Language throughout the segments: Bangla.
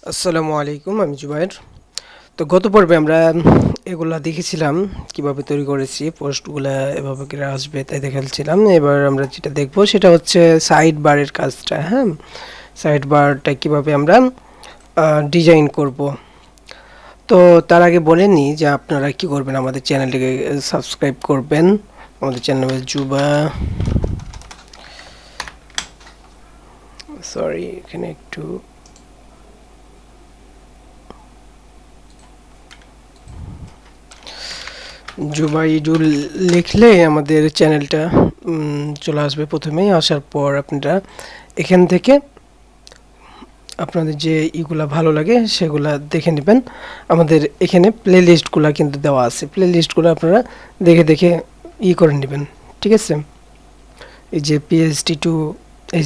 আসসালামু আলাইকুম, আমি জুবায়ের। তো গত পর্বে আমরা এগুলা দেখেছিলাম কিভাবে তৈরি করেছি, পোস্টগুলা এভাবে করে আসবে তাই দেখাচ্ছিলাম। এবার আমরা যেটা দেখব সেটা হচ্ছে সাইড বারের কাজটা। হ্যাঁ, সাইড বারটা কীভাবে আমরা ডিজাইন করব। তো তার আগে বলে নিই যে আপনারা কি করবেন, আমাদের চ্যানেলটিকে সাবস্ক্রাইব করবেন। আমাদের চ্যানেল জুবা, সরি এখানে একটু জুবাইদুল লিখলে আমাদের চ্যানেলটা চলে আসবে। প্রথমেই আসার পর আপনারা এখান থেকে আপনাদের যে ইগুলা ভালো লাগে সেগুলা দেখে নেবেন। আমাদের এখানে প্লে লিস্টগুলো কিন্তু দেওয়া আছে, প্লে লিস্টগুলো আপনারা দেখে দেখে করে নেবেন। ঠিক আছে, এই যে PSD টু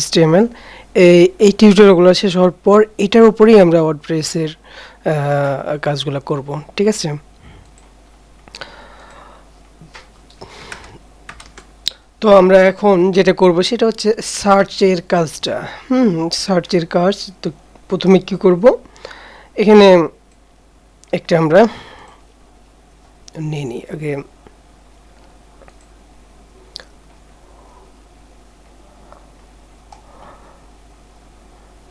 HTML, এই টিউটোরিয়ালগুলো শেষ হওয়ার পর এটার উপরেই আমরা ওয়ার্ডপ্রেসের কাজগুলো করব। ঠিক আছে, তো আমরা এখন যেটা করব সেটা হচ্ছে সার্চের কাজটা। সার্চের কাজ। তো প্রথমে কি করব, এখানে একটা আমরা নিয়ে নিই আগে।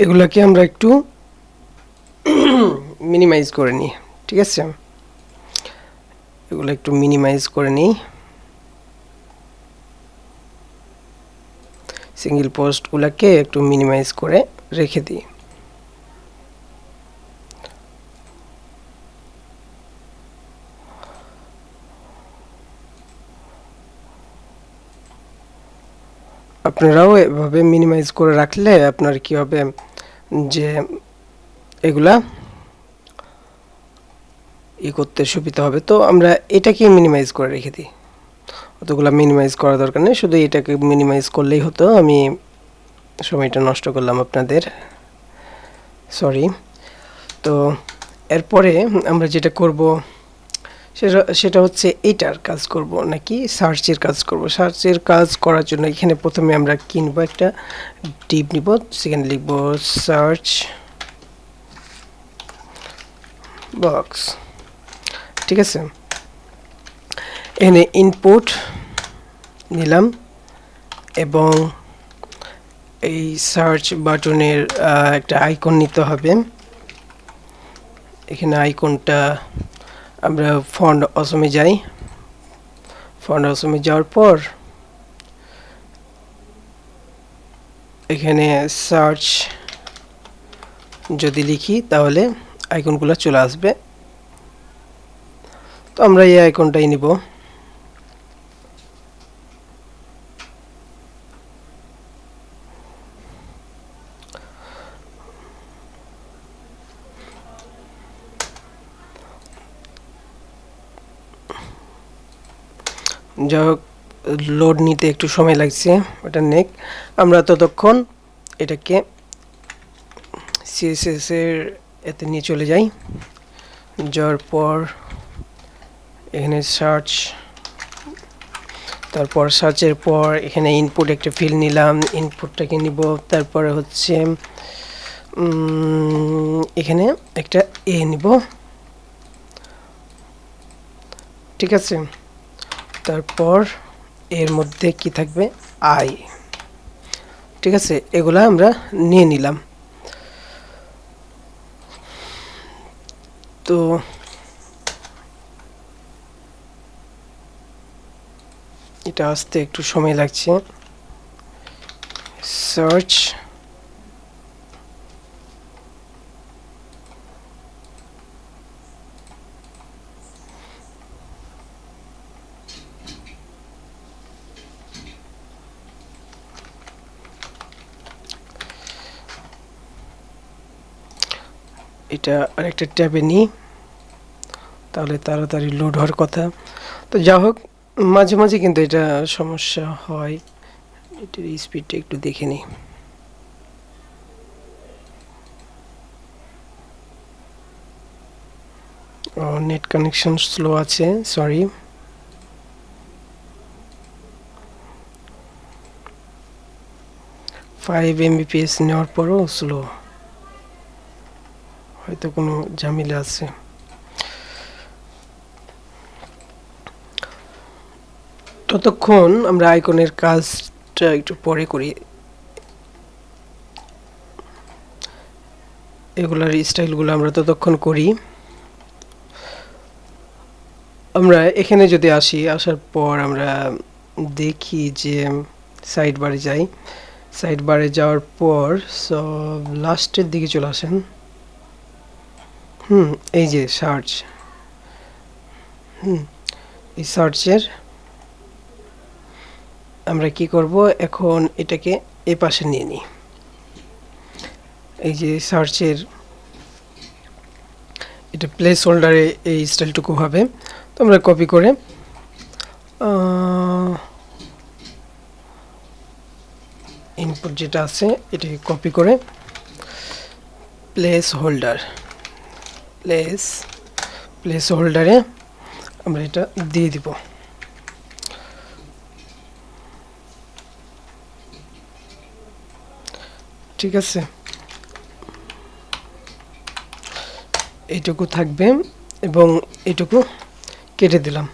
এগুলাকে আমরা একটু মিনিমাইজ করে নিই। ঠিক আছে, এগুলো একটু মিনিমাইজ করে নিই। সিঙ্গেল পোস্টগুলোকে একটু মিনিমাইজ করে রেখে দিই। আপনারাও এভাবে মিনিমাইজ করে রাখলে আপনার কি হবে যে এগুলা করতে সুবিধা হবে। তো আমরা এটাকে মিনিমাইজ করে রেখে দিই, অতগুলো মিনিমাইজ করা দরকার নেই, শুধু এটাকে মিনিমাইজ করলেই হতো। আমি সময়টা নষ্ট করলাম আপনাদের, সরি। তো এরপরে আমরা যেটা করব সেটা হচ্ছে এইটার কাজ করব নাকি সার্চের কাজ করব। সার্চের কাজ করার জন্য এখানে প্রথমে আমরা কিনবো একটা ডিপ নিব, সেখানে লিখব সার্চ বক্স। ঠিক আছে, এখানে ইনপুট নিলাম এবং এই সার্চ বাটনের একটা আইকন নিতে হবে। এখানে আইকনটা আমরা ফন্ট অসমে যাই, ফন্ট অসমে যাওয়ার পর এখানে সার্চ যদি লিখি তাহলে আইকনগুলো চলে আসবে। তো আমরা এই আইকনটাই নিব। যাই হোক, লোড নিতে একটু সময় লাগছে, ওটা নেক। আমরা ততক্ষণ এটাকে CSS এর এতে নিয়ে চলে যাই। যাওয়ার পর এখানে সার্চ, তারপর সার্চের পর এখানে ইনপুট একটা ফিল্ড নিলাম, ইনপুটটাকে নিব। তারপরে হচ্ছে এখানে একটা নিব। ঠিক আছে, তারপর এর মধ্যে কি থাকবে, আই। ঠিক আছে, এগুলা আমরা নিয়ে নিলাম। তো এটা আসতে একটু সময় লাগছে। সার্চ, এটা আরেকটা ট্যাবে নিই, তাহলে তাড়াতাড়ি লোড হওয়ার কথা। তো যা হোক, মাঝে মাঝে কিন্তু এটা সমস্যা হয়। এটার স্পিডটা একটু দেখে নিই। নেট কানেকশন স্লো আছে, সরি। 5 Mbps নেওয়ার পরও স্লো। হয়তো কোনো ঝামেলা আছে। ততক্ষণ আমরা আইকনের কাজটা একটু পরে করি। এগুলার স্টাইলগুলো আমরা ততক্ষণ করি। আমরা এখানে যদি আসি, আসার পর আমরা দেখি যে সাইড বারে যাই। সাইড বারে যাওয়ার পর সব লাস্টের দিকে চলে আসেন। এই যে সার্চ, এই সার্চের আমরা কি করব, এখন এটাকে এ পাশে নিয়ে নিই। এই যে সার্চের এটা প্লেস হোল্ডারে এই স্টাইলটুকু হবে। তো আমরা কপি করে ইনপুট যেটা আছে এটাকে কপি করে প্লেস হোল্ডারে আমরা এটা দিয়ে দিব। ঠিক আছে, এইটুকু থাকবে এবং এইটুকু কেটে দিলাম।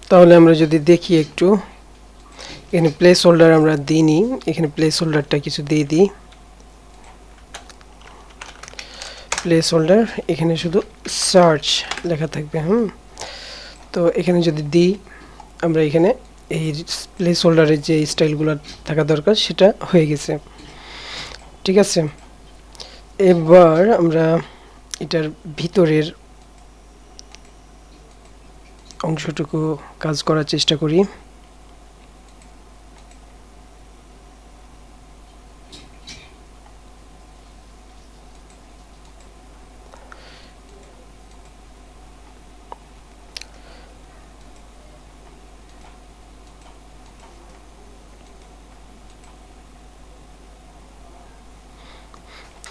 তাহলে আমরা যদি দেখি একটু, এখানে প্লেস হোল্ডার আমরা দিইনি, এখানে প্লেস হোল্ডারটা কিছু দিয়ে দিই। প্লেস হোল্ডার এখানে শুধু সার্চ লেখা থাকবে। তো এখানে যদি দিই, আমরা এখানে এই প্লেস হোল্ডারের যে স্টাইলগুলো থাকা দরকার সেটা হয়ে গেছে। ঠিক আছে, এবার আমরা এটার ভিতরের অংশটুকু কাজ করার চেষ্টা করি।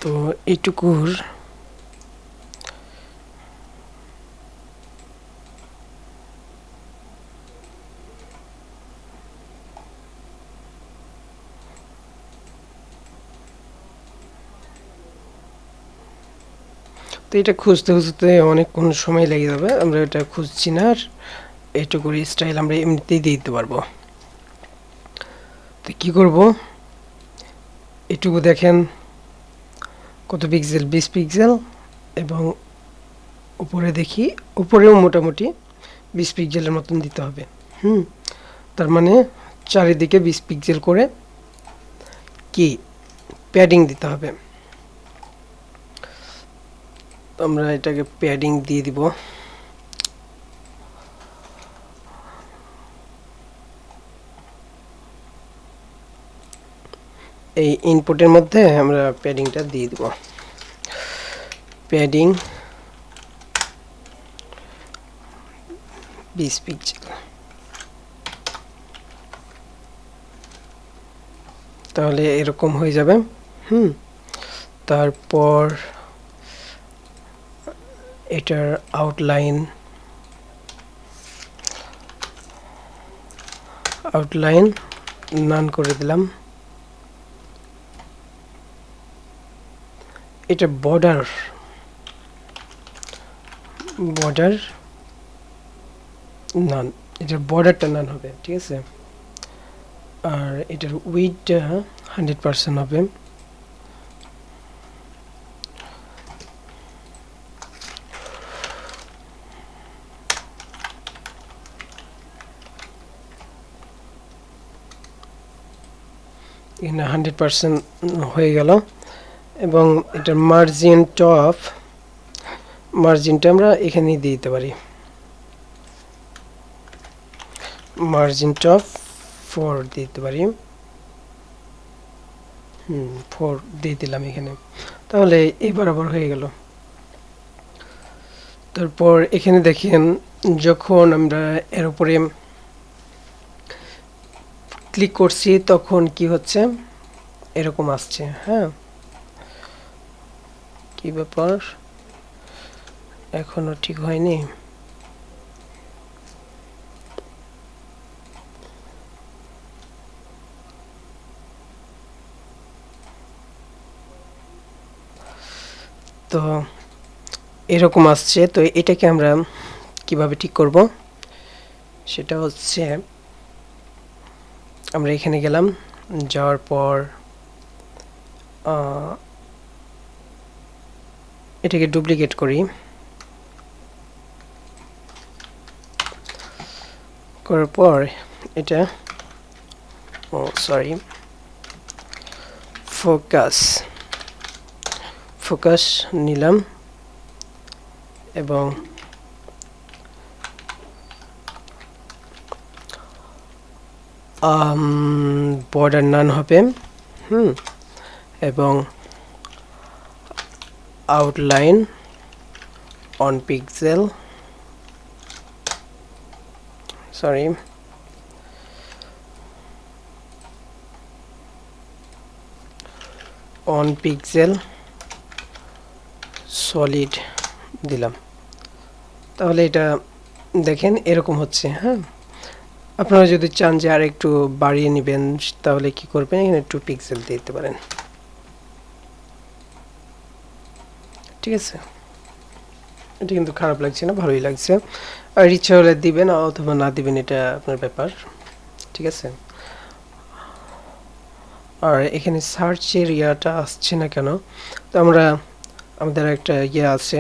তো এইটুকুর তো এটা খুঁজতে খুঁজতে অনেকক্ষণ সময় লেগে যাবে, আমরা এটা খুঁজছি না। আর এইটুকুর স্টাইল আমরা এমনিতেই দিয়ে দিতে পারবো। তো কি করব, এইটুকু দেখেন কত পিক্সেল, 20 পিক্সেল, এবং উপরে দেখি উপরেও মোটামুটি 20 পিক্সেলের মতন দিতে হবে। তার মানে চারিদিকে 20 পিক্সেল করে কি প্যাডিং দিতে হবে। আমরা এটাকে প্যাডিং দিয়ে দিব। এই ইনপুটের মধ্যে আমরা প্যাডিংটা দিয়ে দিব। Padding 20 pixel. তাহলে এরকম হয়ে যাবে। তারপর এটার আউটলাইন নান করে দিলাম। এটা বর্ডার নান, এটার বর্ডারটা নান হবে। ঠিক আছে, আর এটার উইডটা 100% হবে। এখানে 100% হয়ে গেল। এবং এটার মার্জিনটা আমরা এখানেই দিয়ে দিতে পারি। মার্জিন টপ 4 দিয়ে দিতে পারি। 4 দিয়ে দিলাম এখানে। তাহলে এই বরাবর হয়ে গেল। তারপর এখানে দেখেন, যখন আমরা এর উপরে ক্লিক করছি তখন কি হচ্ছে, এরকম আসছে। কি ব্যাপার, এখনো ঠিক হয়নি। তো এরকম আসছে। তো এটাকে আমরা কিভাবে ঠিক করব সেটা হচ্ছে আমরা এখানে গেলাম, যাওয়ার পর এটাকে ডুপ্লিকেট করি, করার পর এটা সরি ফোকাস নিলাম এবং বর্ডার নান হবে, এবং outline on pixel on pixel solid দিলাম। তাহলে এটা দেখেন এরকম হচ্ছে। হ্যাঁ, আপনারা যদি চান যে আর একটু বাড়িয়ে নেবেন তাহলে কি করবেন, এখানে 2 পিক্সেল দিতে পারেন। ঠিক আছে, এটা কিন্তু খারাপ লাগছে না, ভালোই লাগছে। আর ইচ্ছা হলে দিবেন অথবা না দিবেন, এটা আপনার ব্যাপার। ঠিক আছে, আর এখানে সার্চ এরিয়াটা আসছে না কেন? তো আমরা আমাদের একটা ইয়ে আছে,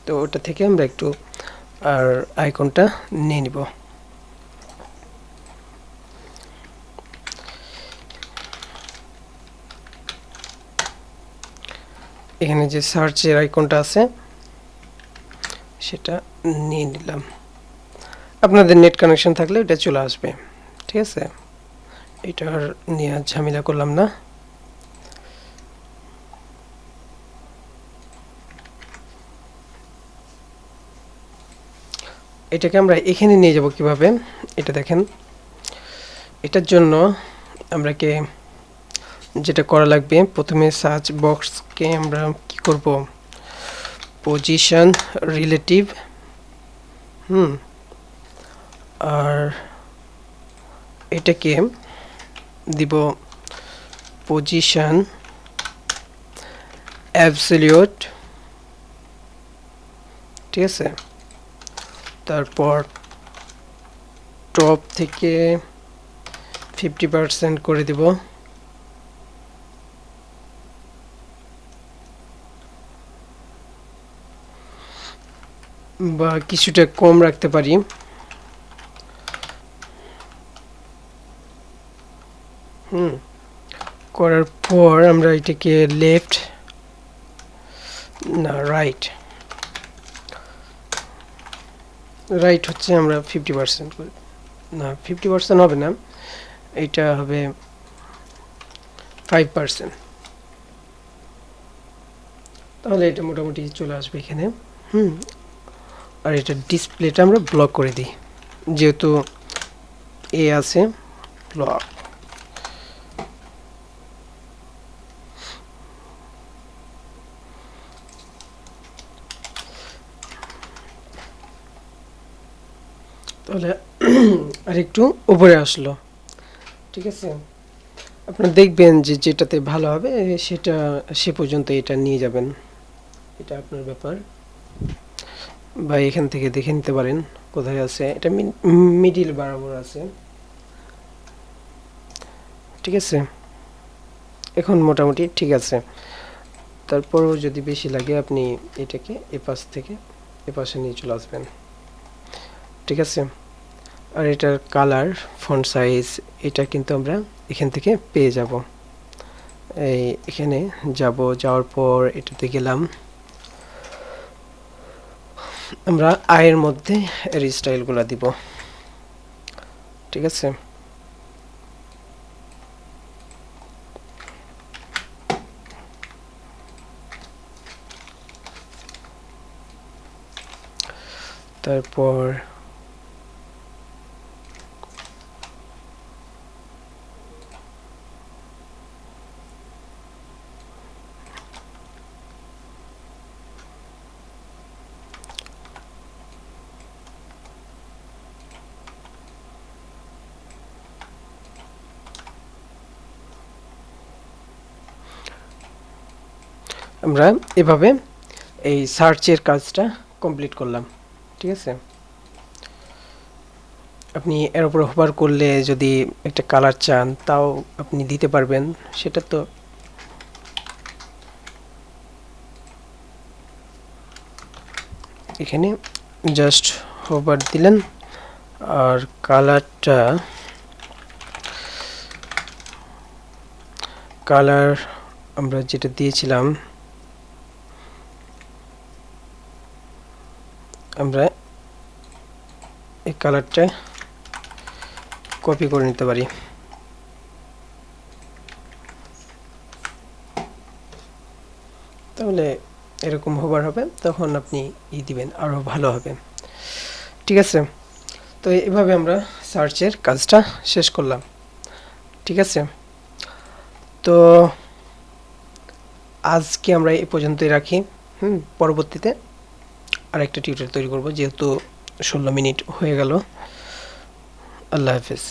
তো ওটা থেকে আমরা একটু আর আইকনটা নিয়ে নিব। এখানে যে সার্চের আইকনটা আছে সেটা নিয়ে নিলাম। আপনাদের নেট কানেকশন থাকলে এটা চলে আসবে। ঠিক আছে, এটা আর নিয়ে ঝামেলা করলাম না। এটাকে আমরা এখানে নিয়ে যাব কিভাবে, এটা দেখেন। এটার জন্য আমরাকে যেটা করা লাগবে, প্রথমে সার্চ বক্সকে আমরা কি করব, পজিশন রিলেটিভ, আর এটাকে দিব পজিশন অ্যাবসলিউট। ঠিক আছে, তারপর টপ থেকে 50% করে দিব, বা কিছুটা কম রাখতে পারি। করার পর আমরা এটাকে লেফট না রাইট হচ্ছে আমরা 50% করি, না 50% হবে না, এটা হবে 5%। তাহলে এটা মোটামুটি চলে আসবে এখানে। আর এটা ডিসপ্লেটা আমরা ব্লক করে দিই, যেহেতু এ আছে ব্লক। তাহলে আরেকটু উপরে আসলো। ঠিক আছে, আপনারা দেখবেন যে যেটাতে ভালো হবে সেটা সে পর্যন্ত এটা নিয়ে যাবেন, এটা আপনার ব্যাপার। বা এখান থেকে দেখে নিতে পারেন কোথায় আছে, এটা মিডিল বরাবর আছে। ঠিক আছে, এখন মোটামুটি ঠিক আছে। তারপরও যদি বেশি লাগে আপনি এটাকে এপাশ থেকে এপাশে নিয়ে চলে আসবেন। ঠিক আছে, আর এটার কালার, ফন্ট সাইজ এটা কিন্তু আমরা এখান থেকে পেয়ে যাব। এখানে যাওয়ার পর এটাতে গেলাম, আমরা আয়ের মধ্যে এর স্টাইলগুলো দিব। ঠিক আছে, তারপর আমরা এভাবে এই সার্চের কাজটা কমপ্লিট করলাম। ঠিক আছে, আপনি এর উপর হোভার করলে যদি একটা কালার চান তাও আপনি দিতে পারবেন, সেটা তো এখানে জাস্ট হোভার দিলেন আর কালার আমরা যেটা দিয়েছিলাম আমরা এই কালারটা কপি করে নিতে পারি। তাহলে এরকম হোভার হবে, তখন আপনি দিবেন আরো ভালো হবে। ঠিক আছে, তো এভাবে আমরা সার্চের কাজটা শেষ করলাম। ঠিক আছে, তো আজকে আমরা এই পর্যন্তই রাখি। পরবর্তীতে আরেকটা টিউটোরিয়াল তৈরি করব, যেহেতু 16 মিনিট হয়ে গেল। আল্লাহ হাফেজ।